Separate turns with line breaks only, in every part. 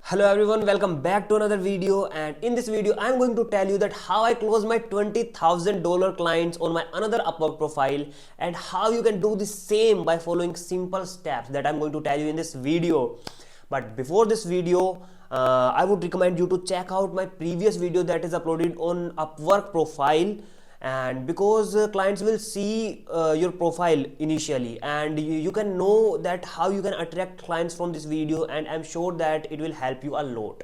Hello everyone, welcome back to another video, and in this video I'm going to tell you that how I close my $20,000 clients on my another Upwork profile and how you can do the same by following simple steps that I'm going to tell you in this video. But before this video, I would recommend you to check out my previous video that is uploaded on Upwork profile, and because clients will see your profile initially, and you can know that how you can attract clients from this video, and I'm sure that it will help you a lot.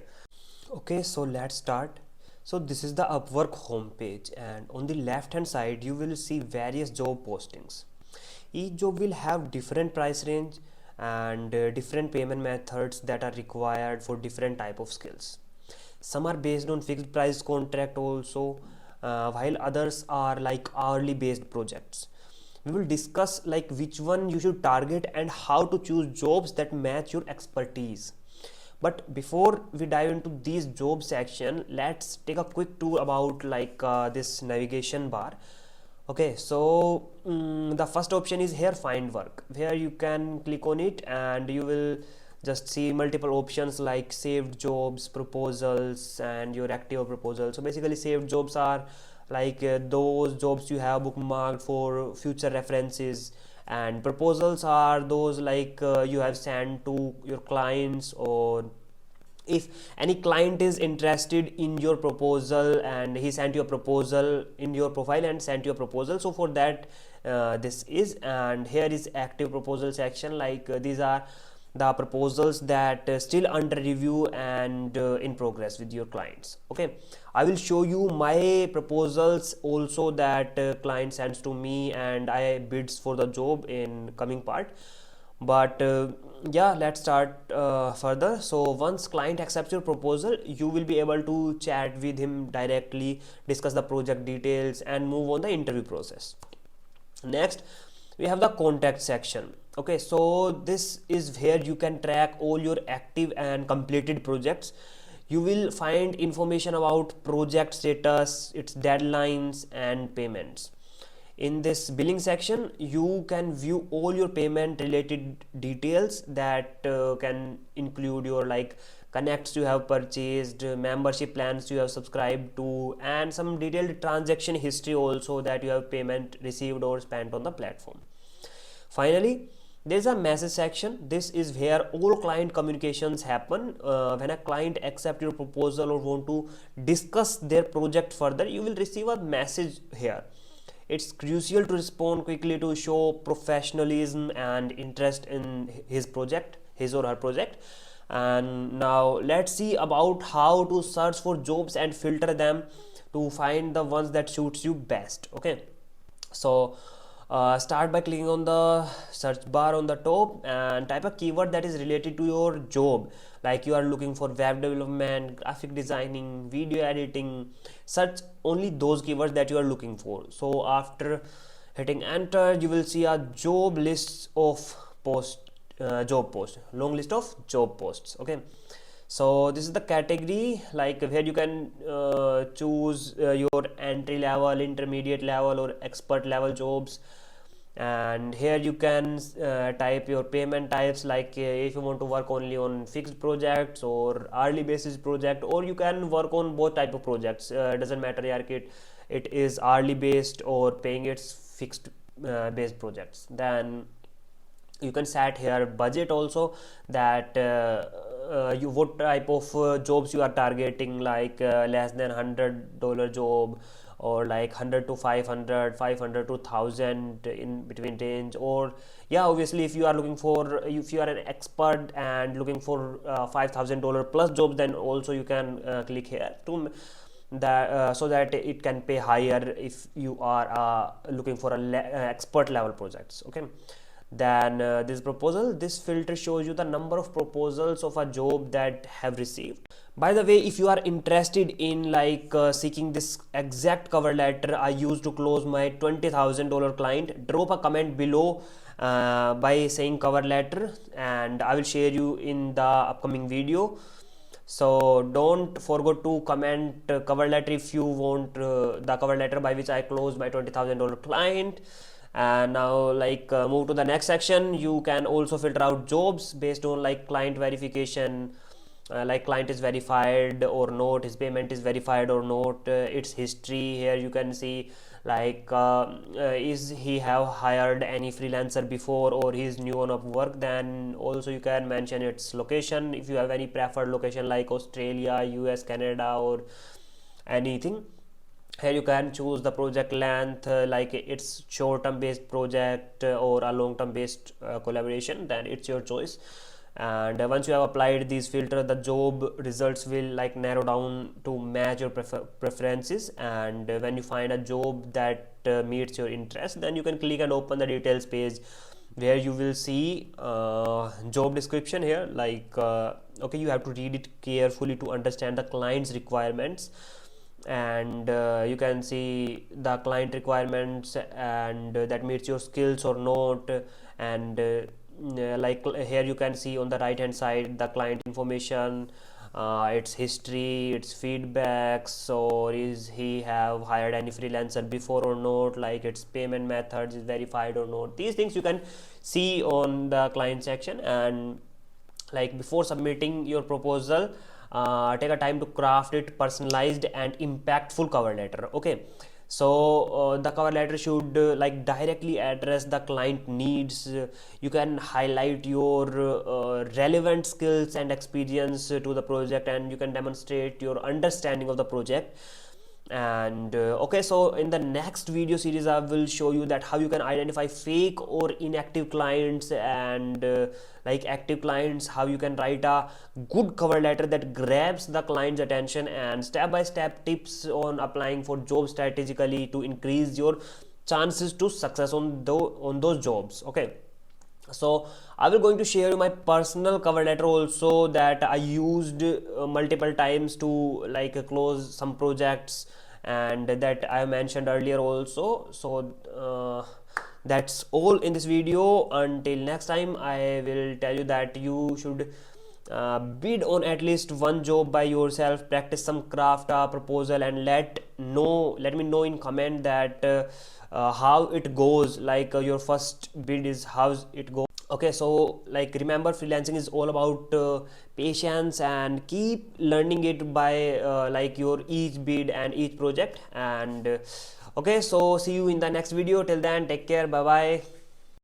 Okay, so let's start. So this is the Upwork homepage, and on the left hand side you will see various job postings. Each job will have different price range and different payment methods that are required for different type of skills. Some are based on fixed price contract also, while others are like hourly based projects. We will discuss like which one you should target and how to choose jobs that match your expertise. But before we dive into these job section, let's take a quick tour about like this navigation bar. Okay, so the first option is here, find work, where you can click on it and you will just see multiple options like saved jobs, proposals, and your active proposals. So basically saved jobs are like those jobs you have bookmarked for future references, and proposals are those like you have sent to your clients, or if any client is interested in your proposal and he sent you a proposal in your profile and sent you a proposal, so for that this is. And here is active proposal section, like these are the proposals that still under review and in progress with your clients. Okay, I will show you my proposals also that client sends to me and I bids for the job in coming part. But yeah, let's start further. So once client accepts your proposal, you will be able to chat with him directly, discuss the project details, and move on the interview process. Next, we have the contact section. Okay, so this is where you can track all your active and completed projects. You will find information about project status, its deadlines, and payments. In this billing section, you can view all your payment related details that can include your like connects you have purchased, membership plans you have subscribed to, and some detailed transaction history also, that you have payment received or spent on the platform. Finally, there's a message section. This is where all client communications happen. When a client accepts your proposal or want to discuss their project further, you will receive a message here. It's crucial to respond quickly to show professionalism and interest in his project, his or her project. And now let's see about how to search for jobs and filter them to find the ones that suits you best. Okay, so start by clicking on the search bar on the top and type a keyword that is related to your job, like you are looking for web development, graphic designing, video editing. Search only those keywords that you are looking for. So after hitting enter, you will see a job list of job post, long list of job posts. Okay, so this is the category like where you can choose your entry level, intermediate level, or expert level jobs. And here you can type your payment types, like if you want to work only on fixed projects or hourly basis project, or you can work on both type of projects. Doesn't matter, yeah, it is hourly based or paying its fixed based projects. Then you can set here budget also, that you what type of jobs you are targeting, like less than $100 job, or like 100 to 500, 500 to 1000 in between range. Or yeah, obviously if you are looking for, if you are an expert and looking for $5000 plus jobs, then also you can click here to that so that it can pay higher if you are looking for a expert level projects. Okay, then this proposal, this filter shows you the number of proposals of a job that have received. By the way, if you are interested in like seeking this exact cover letter I used to close my $20,000 client, drop a comment below by saying cover letter, and I will share you in the upcoming video. So don't forget to comment cover letter if you want the cover letter by which I closed my $20,000 client. And now like move to the next section. You can also filter out jobs based on like client verification, like client is verified or not, his payment is verified or not, its history. Here you can see like is he have hired any freelancer before or he is new on Upwork. Then also you can mention its location, if you have any preferred location like Australia, US, Canada, or anything. Here you can choose the project length, like it's short term based project or a long term based collaboration, then it's your choice. And once you have applied these filter, the job results will like narrow down to match your preferences. And when you find a job that meets your interest, then you can click and open the details page, where you will see job description here. Like okay, you have to read it carefully to understand the client's requirements. And you can see the client requirements, and that meets your skills or not. And like here you can see on the right hand side the client information, its history, its feedbacks, or is he have hired any freelancer before or not, like its payment methods is verified or not. These things you can see on the client section. And like before submitting your proposal, take a time to craft it personalized and impactful cover letter. Okay, so the cover letter should like directly address the client needs. You can highlight your relevant skills and experience to the project, and you can demonstrate your understanding of the project. And okay, so in the next video series I will show you that how you can identify fake or inactive clients, and like active clients, how you can write a good cover letter that grabs the client's attention, and step by step tips on applying for jobs strategically to increase your chances to success on those jobs. Okay, so I will going to share my personal cover letter also, that I used multiple times to like close some projects, and that I mentioned earlier also. So that's all in this video. Until next time, I will tell you that you should bid on at least one job by yourself, practice some craft proposal, and let me know in comment that how it goes, like your first bid is how it goes. Okay, so like remember, freelancing is all about patience, and keep learning it by like your each bid and each project. And okay, so see you in the next video. Till then, take care, bye bye.